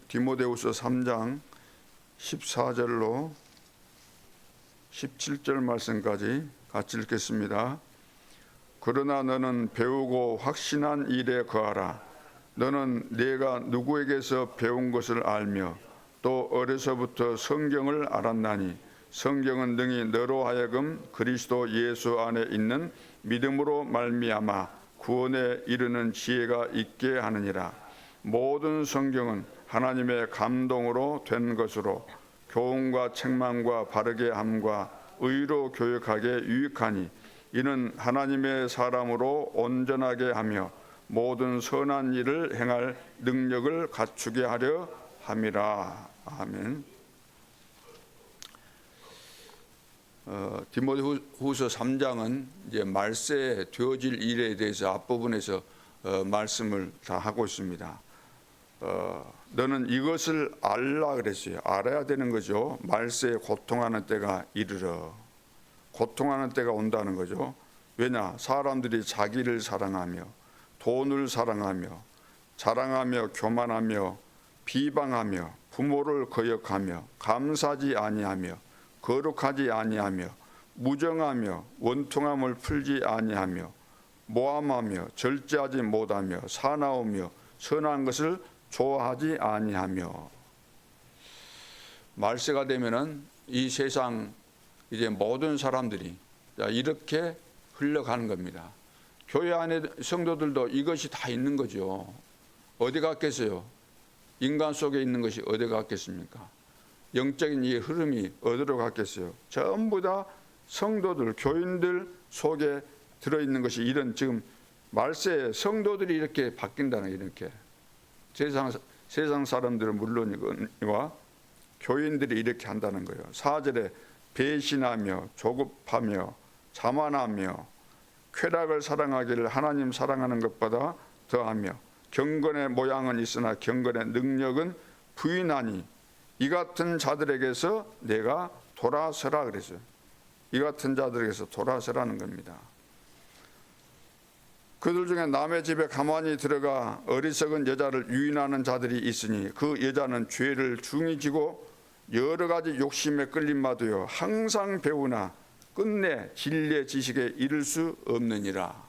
디모데후서 3장 14절로 17절 말씀까지 같이 읽겠습니다. 그러나 너는 배우고 확신한 일에 거하라. 너는 네가 누구에게서 배운 것을 알며 또 어려서부터 성경을 알았나니 성경은 능히 너로 하여금 그리스도 예수 안에 있는 믿음으로 말미암아 구원에 이르는 지혜가 있게 하느니라. 모든 성경은 하나님의 감동으로 된 것으로 교훈과 책망과 바르게 함과 의로 교육하게 유익하니 이는 하나님의 사람으로 온전하게 하며 모든 선한 일을 행할 능력을 갖추게 하려 함이라. 아멘. 디모데후서 3장은 이제 말세에 되어질 일에 대해서 앞부분에서 말씀을 다 하고 있습니다. 너는 이것을 알라 그랬어요. 알아야 되는 거죠. 말세에 고통하는 때가 이르러. 고통하는 때가 온다는 거죠. 왜냐? 사람들이 자기를 사랑하며 돈을 사랑하며 자랑하며 교만하며 비방하며 부모를 거역하며 감사하지 아니하며 거룩하지 아니하며 무정하며 원통함을 풀지 아니하며 모함하며 절제하지 못하며 사나우며 선한 것을 좋아하지 아니하며. 말세가 되면은 이 세상 이제 모든 사람들이 이렇게 흘러가는 겁니다. 교회 안에 성도들도 이것이 다 있는 거죠. 어디 갔겠어요? 인간 속에 있는 것이 어디 갔겠습니까? 영적인 이 흐름이 어디로 갔겠어요? 전부 다 성도들, 교인들 속에 들어있는 것이 이런 지금 말세에 성도들이 이렇게 바뀐다는, 이렇게 세상 사람들은 물론이와 교인들이 이렇게 한다는 거예요. 4절에 배신하며 조급하며 자만하며 쾌락을 사랑하기를 하나님 사랑하는 것보다 더하며 경건의 모양은 있으나 경건의 능력은 부인하니 이 같은 자들에게서 내가 돌아서라 그랬어요. 이 같은 자들에게서 돌아서라는 겁니다. 그들 중에 남의 집에 가만히 들어가 어리석은 여자를 유인하는 자들이 있으니 그 여자는 죄를 중히 지고 여러 가지 욕심에 끌림받으여 항상 배우나 끝내 진리의 지식에 이를 수 없느니라.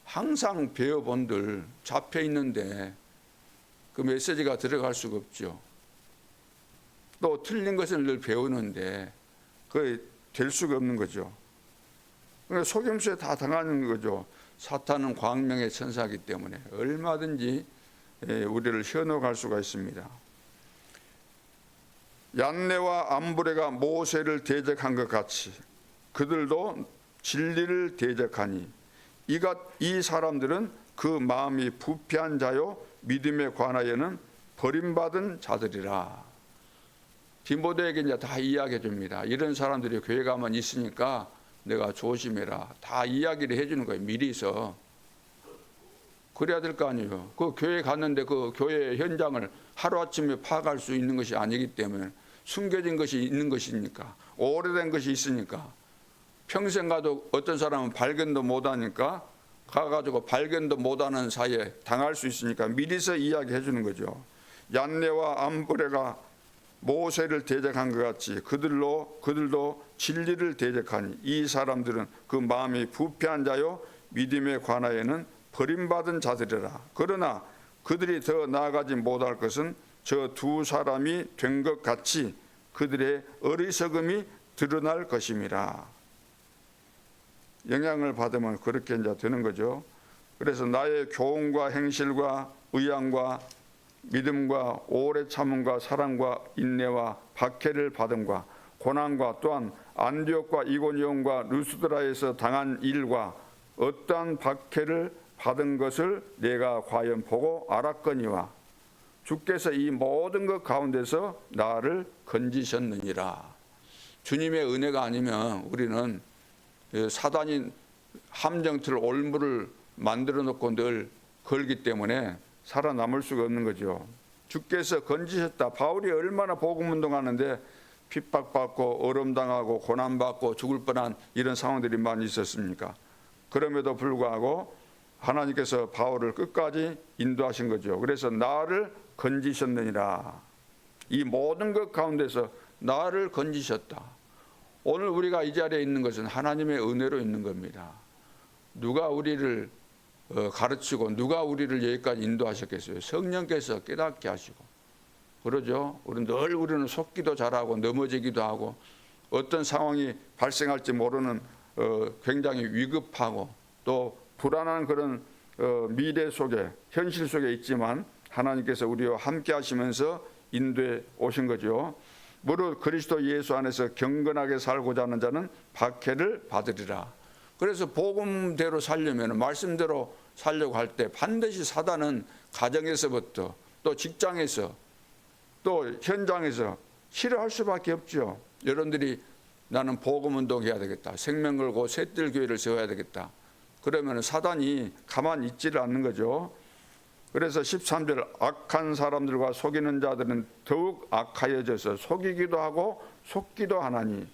항상 배워본들 잡혀 있는데 그 메시지가 들어갈 수가 없죠. 또 틀린 것을 늘 배우는데 그게 될 수가 없는 거죠. 그러니까 속임수에 다 당하는 거죠. 사탄은 광명의 천사이기 때문에 얼마든지 우리를 현혹할 수가 있습니다. 얀네와 암브레가 모세를 대적한 것 같이 그들도 진리를 대적하니 이 사람들은 그 마음이 부패한 자요 믿음에 관하여는 버림받은 자들이라. 디모데에게 이제 다 이야기해 줍니다. 이런 사람들이 교회 가만 있으니까 내가 조심해라. 다 이야기를 해주는 거예요. 미리서. 그래야 될 거 아니에요. 그 교회 갔는데 그 교회 현장을 하루아침에 파악할 수 있는 것이 아니기 때문에 숨겨진 것이 있는 것이니까, 오래된 것이 있으니까, 평생 가도 어떤 사람은 발견도 못하니까 가가지고 발견도 못하는 사이에 당할 수 있으니까 미리서 이야기해 주는 거죠. 얀네와 암브레가 모세를 대적한 것 같이 그들도 진리를 대적하니 이 사람들은 그 마음이 부패한 자요 믿음에 관하여는 버림받은 자들이라. 그러나 그들이 더 나아가지 못할 것은 저 두 사람이 된 것 같이 그들의 어리석음이 드러날 것임이라. 영향을 받으면 그렇게 이제 되는 거죠. 그래서 나의 교훈과 행실과 의향과 믿음과 오래 참음과 사랑과 인내와 박해를 받음과 고난과 또한 안디옥과 이고니온과 루스드라에서 당한 일과 어떠한 박해를 받은 것을 내가 과연 보고 알았거니와 주께서 이 모든 것 가운데서 나를 건지셨느니라. 주님의 은혜가 아니면 우리는 사단이 함정틀 올무를 만들어 놓고 늘 걸기 때문에 살아남을 수가 없는 거죠. 주께서 건지셨다. 바울이 얼마나 복음 운동하는데 핍박받고 어려움당하고 고난받고 죽을 뻔한 이런 상황들이 많이 있었습니까? 그럼에도 불구하고 하나님께서 바울을 끝까지 인도하신 거죠. 그래서 나를 건지셨느니라. 이 모든 것 가운데서 나를 건지셨다. 오늘 우리가 이 자리에 있는 것은 하나님의 은혜로 있는 겁니다. 누가 우리를 가르치고 누가 우리를 여기까지 인도하셨겠어요? 성령께서 깨닫게 하시고. 그러죠. 우리는 속기도 잘하고 넘어지기도 하고 어떤 상황이 발생할지 모르는 굉장히 위급하고 또 불안한 그런 미래 속에 현실 속에 있지만 하나님께서 우리와 함께 하시면서 인도해 오신 거죠. 무릇 그리스도 예수 안에서 경건하게 살고자 하는 자는 박해를 받으리라. 그래서 복음대로 살려면 말씀대로 살려고 할 때 반드시 사단은 가정에서부터 또 직장에서 또 현장에서 싫어할 수밖에 없죠. 여러분들이 나는 복음운동 해야 되겠다. 생명 걸고 셋들 교회를 세워야 되겠다. 그러면 사단이 가만히 있지를 않는 거죠. 그래서 13절 악한 사람들과 속이는 자들은 더욱 악하여져서 속이기도 하고 속기도 하나니.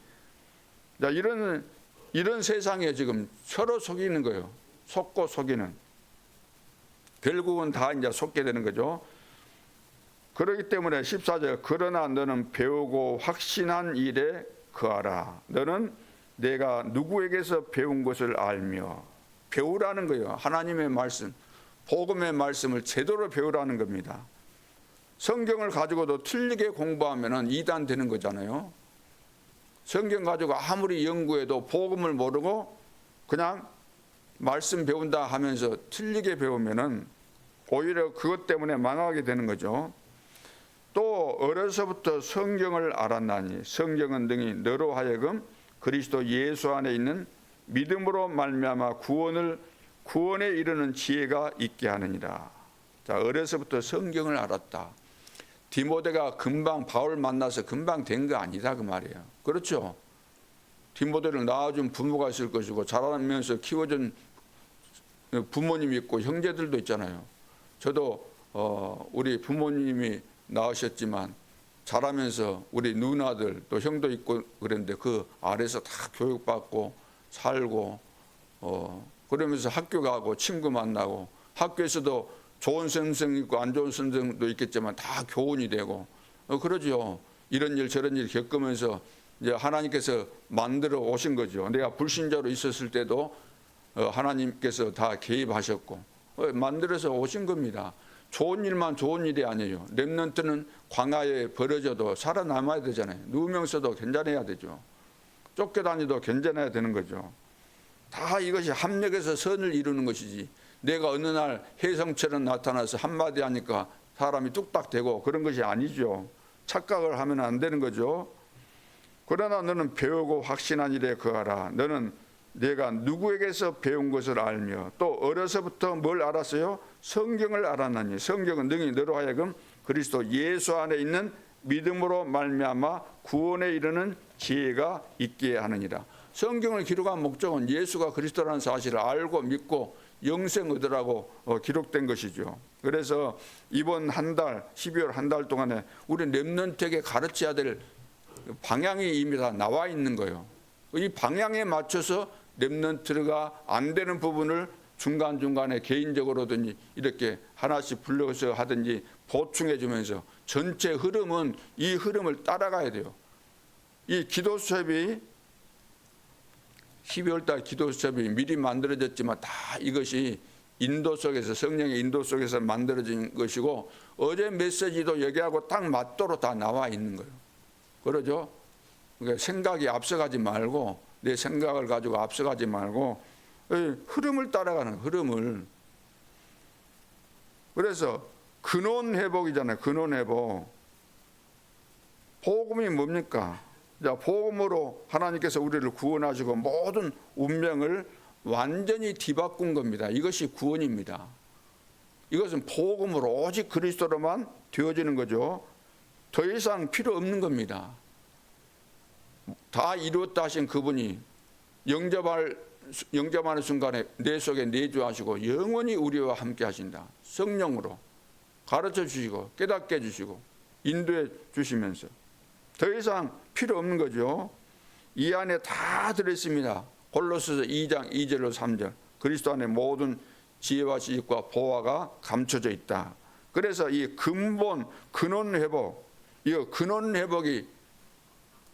자, 이런 세상에 지금 서로 속이는 거예요. 속고 속이는. 결국은 다 이제 속게 되는 거죠. 그렇기 때문에 14절 그러나 너는 배우고 확신한 일에 거하라. 너는 내가 누구에게서 배운 것을 알며. 배우라는 거예요. 하나님의 말씀, 복음의 말씀을 제대로 배우라는 겁니다. 성경을 가지고도 틀리게 공부하면 이단 되는 거잖아요. 성경 가지고 아무리 연구해도 복음을 모르고 그냥 말씀 배운다 하면서 틀리게 배우면 오히려 그것 때문에 망하게 되는 거죠. 또 어려서부터 성경을 알았나니 성경은 능히 너로 하여금 그리스도 예수 안에 있는 믿음으로 말미암아 구원에 이르는 지혜가 있게 하느니라. 자, 어려서부터 성경을 알았다. 디모데가 금방 바울 만나서 금방 된 거 아니다 그 말이에요. 그렇죠? 디모데를 낳아준 부모가 있을 것이고 자라면서 키워준 부모님이 있고 형제들도 있잖아요. 저도 우리 부모님이 낳으셨지만 자라면서 우리 누나들 또 형도 있고 그랬는데 그 아래서 다 교육받고 살고 그러면서 학교 가고 친구 만나고 학교에서도 좋은 선생도 있고 안 좋은 선생도 있겠지만 다 교훈이 되고 그러죠. 이런 일 저런 일 겪으면서 이제 하나님께서 만들어 오신 거죠. 내가 불신자로 있었을 때도 하나님께서 다 개입하셨고 만들어서 오신 겁니다. 좋은 일만 좋은 일이 아니에요. 렘넌트는 광야에 버려져도 살아남아야 되잖아요. 누우면서도 견뎌내야 되죠. 쫓겨다니도 견뎌내야 되는 거죠. 다 이것이 합력해서 선을 이루는 것이지 내가 어느 날 혜성처럼 나타나서 한마디 하니까 사람이 뚝딱 되고 그런 것이 아니죠. 착각을 하면 안 되는 거죠. 그러나 너는 배우고 확신한 일에 거하라. 너는 내가 누구에게서 배운 것을 알며 또 어려서부터 뭘 알았어요? 성경을 알았나니 성경은 능히 너로 하여금 그리스도 예수 안에 있는 믿음으로 말미암아 구원에 이르는 지혜가 있게 하느니라. 성경을 기록한 목적은 예수가 그리스도라는 사실을 알고 믿고 영생 얻으라고 기록된 것이죠. 그래서 이번 한 달 12월 한 달 동안에 우리 렘넌트에게 가르쳐야 될 방향이 이미 다 나와 있는 거예요. 이 방향에 맞춰서 렘넌트가 안 되는 부분을 중간중간에 개인적으로든지 이렇게 하나씩 불러서 하든지 보충해 주면서 전체 흐름은 이 흐름을 따라가야 돼요. 이 기도 수업이 12월 달 기도 수업이 미리 만들어졌지만 다 이것이 인도 속에서 성령의 인도 속에서 만들어진 것이고 어제 메시지도 여기하고 딱 맞도록 다 나와 있는 거예요. 그러죠? 그러니까 생각이 앞서가지 말고 내 생각을 가지고 앞서가지 말고 흐름을 따라가는 흐름을. 그래서 근원 회복이잖아요. 근원 회복. 복음이 뭡니까? 자, 복음으로 하나님께서 우리를 구원하시고 모든 운명을 완전히 뒤바꾼 겁니다. 이것이 구원입니다. 이것은 복음으로 오직 그리스도로만 되어지는 거죠. 더 이상 필요 없는 겁니다. 다 이루었다 하신 그분이 영접하는 순간에 내 속에 내주하시고 영원히 우리와 함께 하신다. 성령으로 가르쳐 주시고 깨닫게 해주시고 인도해 주시면서 더 이상 필요 없는 거죠. 이 안에 다 들어있습니다. 골로새서 2장 2절로 3절 그리스도 안에 모든 지혜와 지식과 보화가 감춰져 있다. 그래서 이 근본 근원 회복, 이 근원 회복이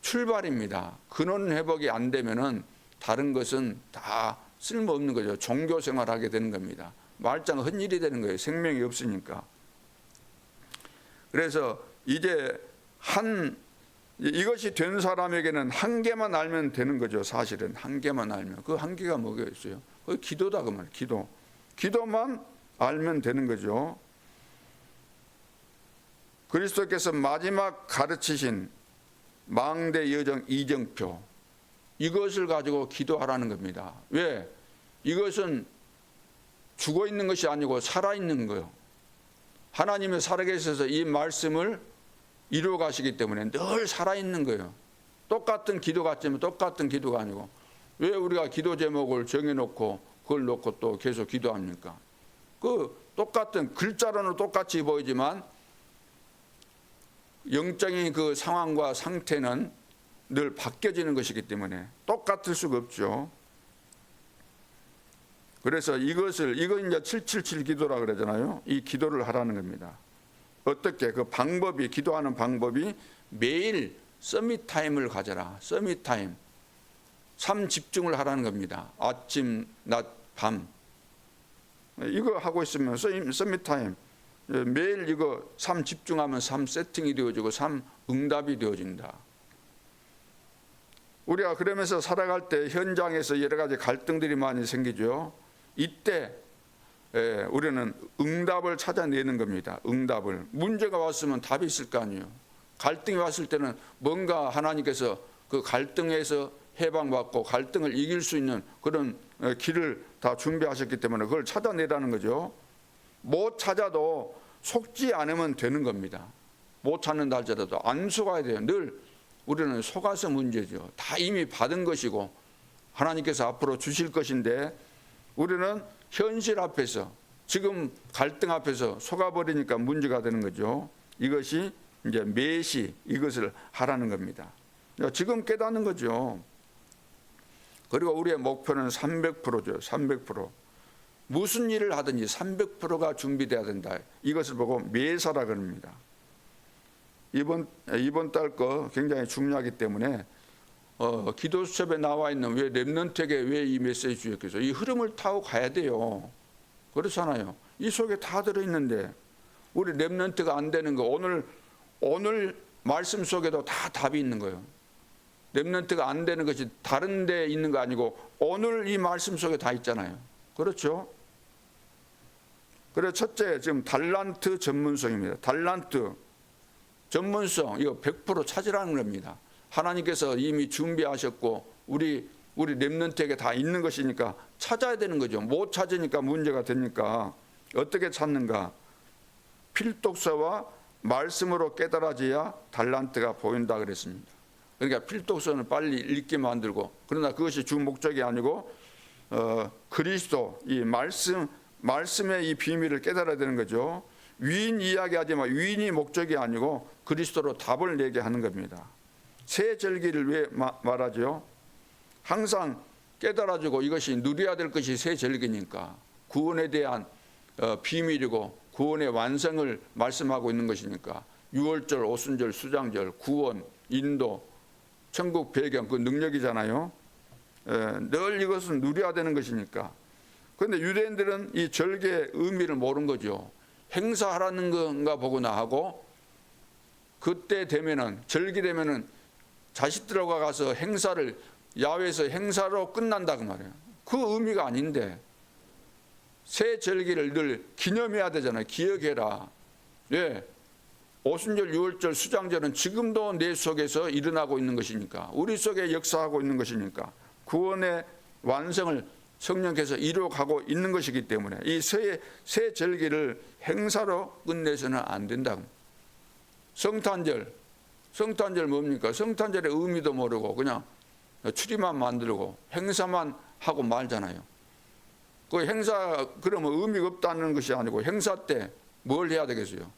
출발입니다. 근원 회복이 안 되면은 다른 것은 다 쓸모없는 거죠. 종교 생활하게 되는 겁니다. 말짱 헛일이 되는 거예요. 생명이 없으니까. 그래서 이제 이것이 된 사람에게는 한 개만 알면 되는 거죠. 사실은 한 개만 알면. 그 한 개가 뭐겠어요? 그 기도다 그 말. 기도만 알면 되는 거죠. 그리스도께서 마지막 가르치신 망대 여정 이정표, 이것을 가지고 기도하라는 겁니다. 왜? 이것은 죽어 있는 것이 아니고 살아 있는 거예요. 하나님의 살아계셔서 이 말씀을 이루어 가시기 때문에 늘 살아 있는 거예요. 똑같은 기도 같지만 똑같은 기도가 아니고, 왜 우리가 기도 제목을 정해놓고 그걸 놓고 또 계속 기도합니까? 그 똑같은 글자로는 똑같이 보이지만 영적인 그 상황과 상태는 늘 바뀌어지는 것이기 때문에 똑같을 수가 없죠. 그래서 이거 이제 777 기도라 그러잖아요. 이 기도를 하라는 겁니다. 어떻게? 그 방법이, 기도하는 방법이 매일 서밋 타임을 가져라. 서밋 타임. 삶 집중을 하라는 겁니다. 아침, 낮, 밤. 이거 하고 있으면 서밋 타임. 매일 이거 삶 집중하면 삶 세팅이 되어지고 삶 응답이 되어진다. 우리가 그러면서 살아갈 때 현장에서 여러 가지 갈등들이 많이 생기죠. 이때 우리는 응답을 찾아내는 겁니다. 응답을. 문제가 왔으면 답이 있을 거 아니에요. 갈등이 왔을 때는 뭔가 하나님께서 그 갈등에서 해방받고 갈등을 이길 수 있는 그런 길을 다 준비하셨기 때문에 그걸 찾아내라는 거죠. 못 찾아도 속지 않으면 되는 겁니다. 못 찾는다 할지라도 안 속아야 돼요. 늘 우리는 속아서 문제죠. 다 이미 받은 것이고 하나님께서 앞으로 주실 것인데 우리는 현실 앞에서, 지금 갈등 앞에서 속아버리니까 문제가 되는 거죠. 이것이 이제 매시 이것을 하라는 겁니다. 지금 깨닫는 거죠. 그리고 우리의 목표는 300%죠. 300%. 무슨 일을 하든지 300%가 준비돼야 된다. 이것을 보고 매사라 그럽니다. 이번 달 거 굉장히 중요하기 때문에 기도 수첩에 나와 있는 왜 렘넌트에게 왜 이 메시지 주셨겠어요? 이 흐름을 타고 가야 돼요. 그렇잖아요. 이 속에 다 들어있는데 우리 렘넌트가 안 되는 거 오늘 말씀 속에도 다 답이 있는 거예요. 렘넌트가 안 되는 것이 다른 데 있는 거 아니고 오늘 이 말씀 속에 다 있잖아요. 그렇죠? 그래서 첫째, 지금 달란트 전문성입니다. 달란트 전문성, 이거 100% 찾으라는 겁니다. 하나님께서 이미 준비하셨고 우리 렘넌트에게 다 있는 것이니까 찾아야 되는 거죠. 못 찾으니까 문제가 되니까 어떻게 찾는가? 필독서와 말씀으로 깨달아져야 달란트가 보인다 그랬습니다. 그러니까 필독서는 빨리 읽게 만들고, 그러나 그것이 주 목적이 아니고 그리스도 이 말씀의 이 비밀을 깨달아야 되는 거죠. 위인 이야기하지만 위인이 목적이 아니고 그리스도로 답을 내게 하는 겁니다. 새 절기를 왜 말하죠? 항상 깨달아지고 이것이 누려야 될 것이 새 절기니까, 구원에 대한 비밀이고 구원의 완성을 말씀하고 있는 것이니까, 유월절, 오순절, 수장절, 구원, 인도, 천국 배경, 그 능력이잖아요. 늘 이것은 누려야 되는 것이니까. 그런데 유대인들은 이 절기의 의미를 모르는 거죠. 행사하라는 건가 보구나 하고, 그때 되면은, 절기 되면은 자식들하고 가서 행사를, 야외에서 행사로 끝난다 그 말이에요. 그 의미가 아닌데 새 절기를 늘 기념해야 되잖아요. 기억해라. 예. 오순절, 유월절, 수장절은 지금도 내 속에서 일어나고 있는 것이니까, 우리 속에 역사하고 있는 것이니까, 구원의 완성을 성령께서 이루어가고 있는 것이기 때문에 이 새 절기를 행사로 끝내서는 안 된다. 성탄절 뭡니까? 성탄절의 의미도 모르고 그냥 추리만 만들고 행사만 하고 말잖아요. 그 행사 그러면 의미가 없다는 것이 아니고 행사 때 뭘 해야 되겠어요?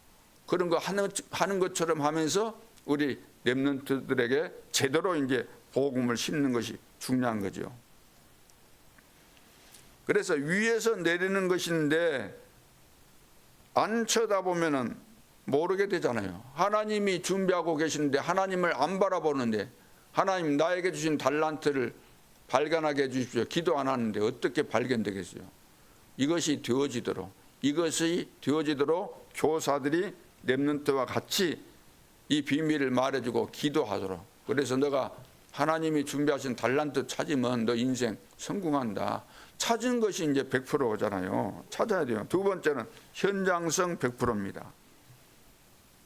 그런 거 하는 것처럼 하면서 우리 렘넌트들에게 제대로 이제 복음을 심는 것이 중요한 거죠. 그래서 위에서 내리는 것인데 안 쳐다보면은 모르게 되잖아요. 하나님이 준비하고 계시는데 하나님을 안 바라보는데, 하나님 나에게 주신 달란트를 발견하게 해주십시오. 기도 안 하는데 어떻게 발견되겠어요? 이것이 되어지도록 교사들이 렘넌트와 같이 이 비밀을 말해주고 기도하도록. 그래서 너가 하나님이 준비하신 달란트 찾으면 너 인생 성공한다. 찾은 것이 이제 100%잖아요. 찾아야 돼요. 두 번째는 현장성 100%입니다.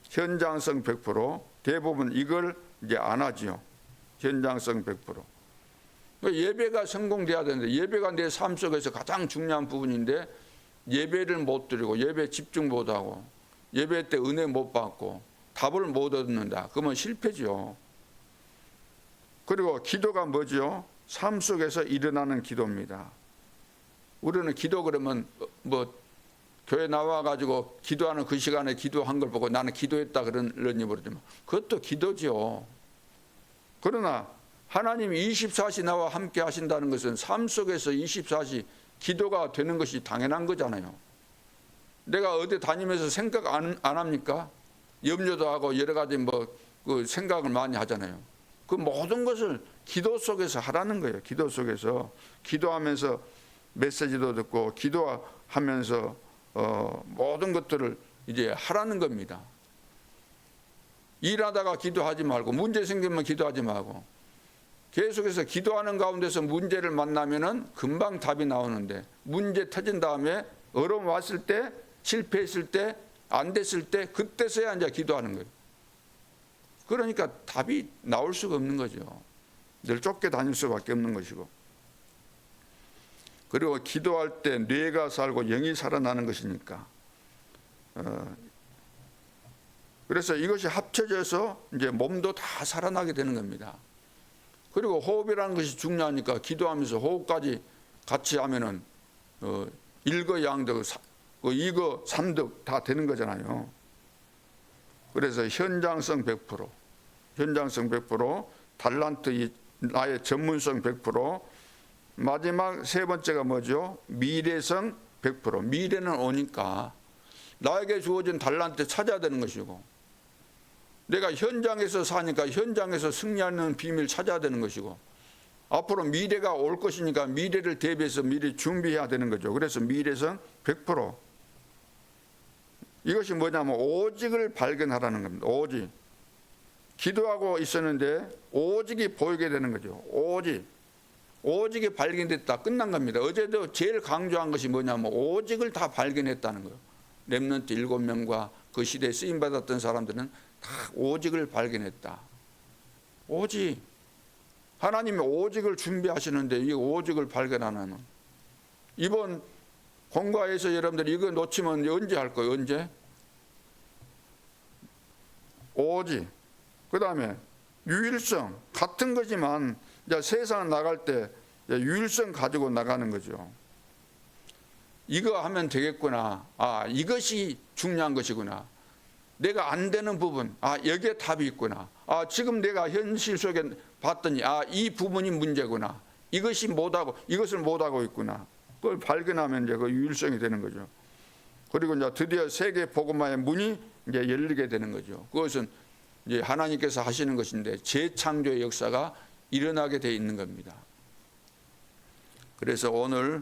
현장성 100%. 대부분 이걸 이제 안 하지요. 현장성 100%. 예배가 성공돼야 되는데, 예배가 내 삶 속에서 가장 중요한 부분인데 예배를 못 드리고 예배 집중 못하고 예배 때 은혜 못 받고 답을 못 얻는다. 그러면 실패죠. 그리고 기도가 뭐죠? 삶 속에서 일어나는 기도입니다. 우리는 기도 그러면 뭐 교회 나와가지고 기도하는 그 시간에 기도한 걸 보고 나는 기도했다 그러니 모르지만 그것도 기도죠. 그러나 하나님이 24시 나와 함께 하신다는 것은 삶 속에서 24시 기도가 되는 것이 당연한 거잖아요. 내가 어디 다니면서 생각 안 합니까? 염려도 하고 여러 가지 그 생각을 많이 하잖아요. 그 모든 것을 기도 속에서 하라는 거예요. 기도 속에서 기도하면서 메시지도 듣고 기도하면서 모든 것들을 이제 하라는 겁니다. 일하다가 기도하지 말고, 문제 생기면 기도하지 말고, 계속해서 기도하는 가운데서 문제를 만나면은 금방 답이 나오는데, 문제 터진 다음에 어려움 왔을 때, 실패했을 때, 안 됐을 때, 그때서야 이제 기도하는 거예요. 그러니까 답이 나올 수가 없는 거죠. 늘 쫓겨 다닐 수밖에 없는 것이고. 그리고 기도할 때 뇌가 살고 영이 살아나는 것이니까. 그래서 이것이 합쳐져서 이제 몸도 다 살아나게 되는 겁니다. 그리고 호흡이라는 것이 중요하니까 기도하면서 호흡까지 같이 하면은 일거양득, 이거삼득 다 되는 거잖아요. 그래서 현장성 100%, 현장성 100%, 달란트 나의 전문성 100%, 마지막 세 번째가 뭐죠? 미래성 100%. 미래는 오니까 나에게 주어진 달란트 찾아야 되는 것이고, 내가 현장에서 사니까 현장에서 승리하는 비밀 찾아야 되는 것이고, 앞으로 미래가 올 것이니까 미래를 대비해서 미리 준비해야 되는 거죠. 그래서 미래성 100%. 이것이 뭐냐면 오직을 발견하라는 겁니다. 오직. 기도하고 있었는데 오직이 보이게 되는 거죠. 오직이 발견됐다. 끝난 겁니다. 어제도 제일 강조한 것이 뭐냐면 오직을 다 발견했다는 거예요. 렘넌트 7명과 그 시대에 쓰임받았던 사람들은 다 오직을 발견했다. 오직. 하나님이 오직을 준비하시는데 이 오직을 발견하는, 이번 공과에서 여러분들이 이거 놓치면 언제 할 거예요? 언제? 오직. 그 다음에 유일성. 같은 거지만 이제 세상 나갈 때 유일성 가지고 나가는 거죠. 이거 하면 되겠구나. 아, 이것이 중요한 것이구나. 내가 안 되는 부분, 아, 여기에 답이 있구나. 아, 지금 내가 현실 속에 봤더니, 아, 이 부분이 문제구나. 이것을 못하고 있구나. 그걸 발견하면 이제 그 유일성이 되는 거죠. 그리고 이제 드디어 세계 복음화의 문이 이제 열리게 되는 거죠. 그것은 이제 하나님께서 하시는 것인데 재창조의 역사가 일어나게 돼 있는 겁니다. 그래서 오늘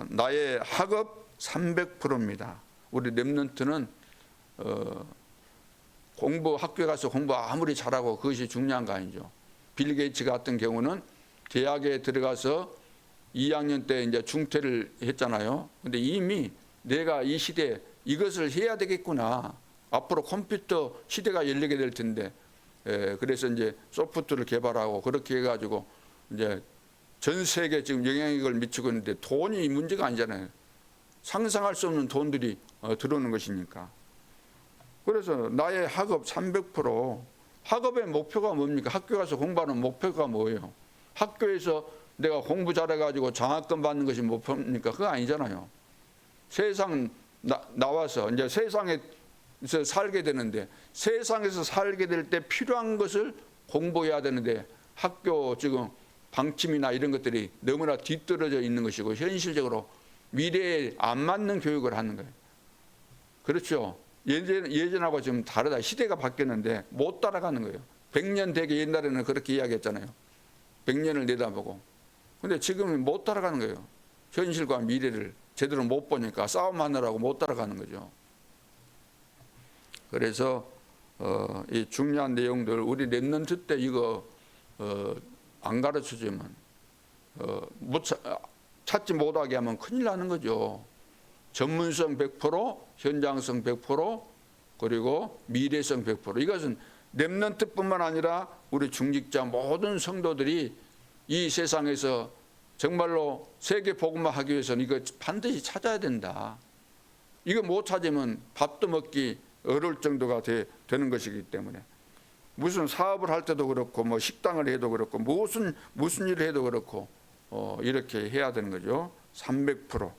나의 학업 300%입니다. 우리 렘넌트는 학교에 가서 공부 아무리 잘하고 그것이 중요한 거 아니죠. 빌 게이츠 같은 경우는 대학에 들어가서 2학년 때 이제 중퇴를 했잖아요. 근데 이미 내가 이 시대에 이것을 해야 되겠구나. 앞으로 컴퓨터 시대가 열리게 될 텐데, 그래서 이제 소프트를 개발하고 그렇게 해가지고 이제 전 세계에 지금 영향력을 미치고 있는데 돈이 문제가 아니잖아요. 상상할 수 없는 돈들이 들어오는 것이니까. 그래서 나의 학업 300%, 학업의 목표가 뭡니까? 학교 가서 공부하는 목표가 뭐예요? 학교에서 내가 공부 잘해가지고 장학금 받는 것이 목표입니까? 그거 아니잖아요. 세상 나와서 이제 세상에서 살게 되는데, 세상에서 살게 될 때 필요한 것을 공부해야 되는데 학교 지금 방침이나 이런 것들이 너무나 뒤떨어져 있는 것이고 현실적으로 미래에 안 맞는 교육을 하는 거예요. 그렇죠. 예전하고 좀 다르다. 시대가 바뀌었는데 못 따라가는 거예요. 100년 되게 옛날에는 그렇게 이야기했잖아요. 100년을 내다보고. 근데 지금은 못 따라가는 거예요. 현실과 미래를 제대로 못 보니까 싸움하느라고 못 따라가는 거죠. 그래서 이 중요한 내용들 우리 랩런트 때 이거 안 가르쳐주면 찾지 못하게 하면 큰일 나는 거죠. 전문성 100%, 현장성 100%, 그리고 미래성 100%. 이것은 랩런트뿐만 아니라 우리 중직자 모든 성도들이 이 세상에서 정말로 세계 복음화 하기 위해서는 이거 반드시 찾아야 된다. 이거 못 찾으면 밥도 먹기 어려울 정도가 되는 것이기 때문에 무슨 사업을 할 때도 그렇고 뭐 식당을 해도 그렇고 무슨 일을 해도 그렇고 이렇게 해야 되는 거죠. 300%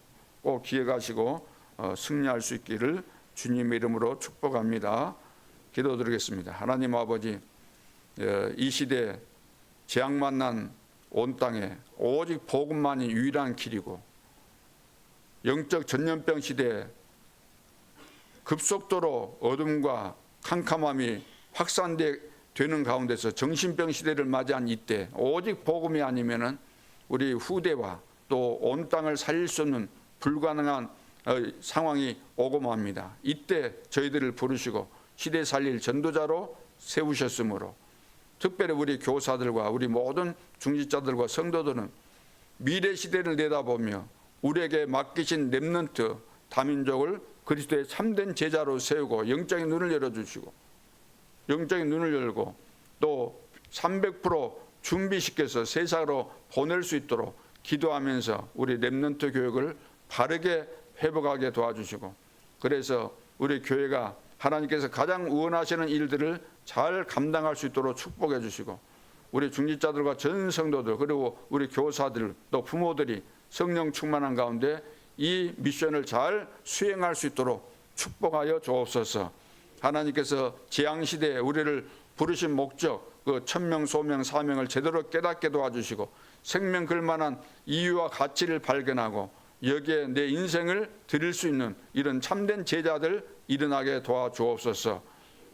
기억하시고 승리할 수 있기를 주님의 이름으로 축복합니다. 기도드리겠습니다. 하나님 아버지, 이 시대 재앙 만난 온 땅에 오직 복음만이 유일한 길이고 영적 전염병 시대에 급속도로 어둠과 캄캄함이 확산되는 가운데서 정신병 시대를 맞이한 이때 오직 복음이 아니면은 우리 후대와 또 온 땅을 살릴 수 없는 불가능한 상황이 오고 맙니다. 이때 저희들을 부르시고 시대 살릴 전도자로 세우셨으므로 특별히 우리 교사들과 우리 모든 중직자들과 성도들은 미래 시대를 내다보며 우리에게 맡기신 랩런트 다민족을 그리스도의 참된 제자로 세우고 영적인 눈을 열어주시고 영적인 눈을 열고 또 300% 준비시켜서 세상으로 보낼 수 있도록 기도하면서 우리 랩런트 교육을 바르게 회복하게 도와주시고 그래서 우리 교회가 하나님께서 가장 원하시는 일들을 잘 감당할 수 있도록 축복해 주시고 우리 중직자들과 전 성도들 그리고 우리 교사들 또 부모들이 성령 충만한 가운데 이 미션을 잘 수행할 수 있도록 축복하여 주옵소서. 하나님께서 재앙시대에 우리를 부르신 목적 그 천명 소명 사명을 제대로 깨닫게 도와주시고 생명 걸만한 이유와 가치를 발견하고 여기에 내 인생을 드릴 수 있는 이런 참된 제자들 일어나게 도와주옵소서.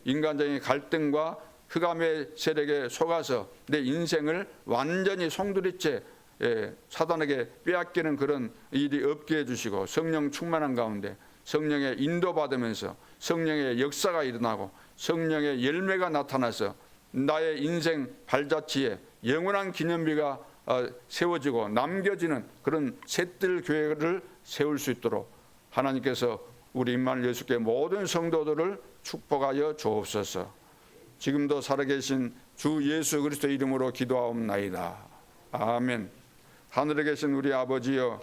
인간적인 갈등과 흑암의 세력에 속아서 내 인생을 완전히 송두리째 사단에게 빼앗기는 그런 일이 없게 해주시고 성령 충만한 가운데 성령의 인도받으면서 성령의 역사가 일어나고 성령의 열매가 나타나서 나의 인생 발자취에 영원한 기념비가 세워지고 남겨지는 그런 셋들 교회를 세울 수 있도록 하나님께서 우리 임마누엘 예수께 모든 성도들을 축복하여 주옵소서. 지금도 살아계신 주 예수 그리스도 이름으로 기도하옵나이다. 아멘. 하늘에 계신 우리 아버지여